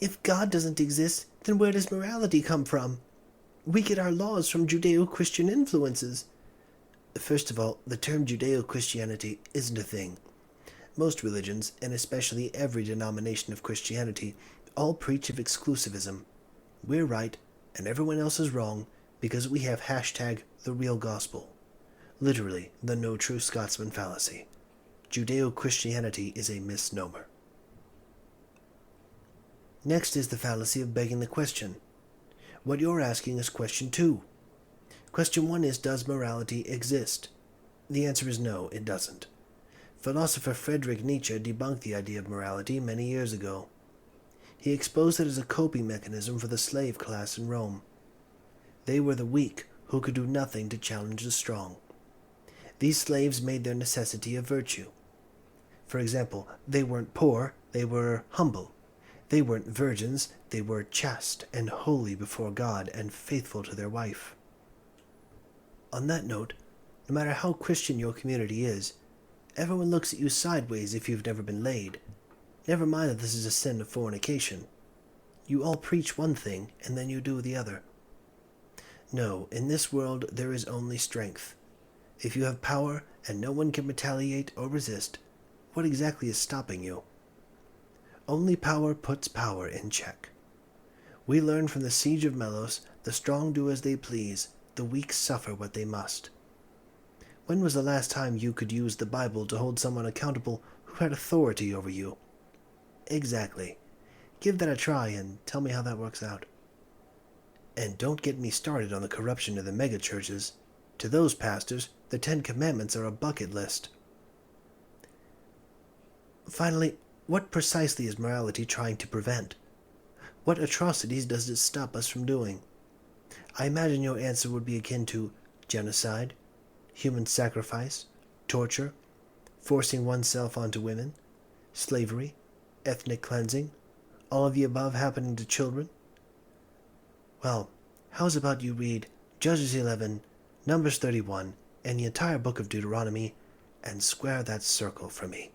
If God doesn't exist, then where does morality come from? We get our laws from Judeo-Christian influences. First of all, the term Judeo-Christianity isn't a thing. Most religions, and especially every denomination of Christianity, all preach of exclusivism. We're right, and everyone else is wrong, because we have #the real gospel. Literally, the no true Scotsman fallacy. Judeo-Christianity is a misnomer. Next is the fallacy of begging the question. What you're asking is question 2. Question 1 is, does morality exist? The answer is no, it doesn't. Philosopher Friedrich Nietzsche debunked the idea of morality many years ago. He exposed it as a coping mechanism for the slave class in Rome. They were the weak, who could do nothing to challenge the strong. These slaves made their necessity a virtue. For example, they weren't poor, they were humble. They weren't virgins, they were chaste and holy before God and faithful to their wife. On that note, no matter how Christian your community is, everyone looks at you sideways if you've never been laid. Never mind that this is a sin of fornication. You all preach one thing, and then you do the other. No, in this world there is only strength. If you have power, and no one can retaliate or resist, what exactly is stopping you? Only power puts power in check. We learn from the siege of Melos, the strong do as they please, the weak suffer what they must. When was the last time you could use the Bible to hold someone accountable who had authority over you? Exactly. Give that a try and tell me how that works out. And don't get me started on the corruption of the megachurches. To those pastors, the 10 Commandments are a bucket list. Finally, what precisely is morality trying to prevent? What atrocities does it stop us from doing? I imagine your answer would be akin to genocide, human sacrifice, torture, forcing oneself onto women, slavery, ethnic cleansing, all of the above happening to children. Well, how's about you read Judges 11, Numbers 31, and the entire book of Deuteronomy, and square that circle for me?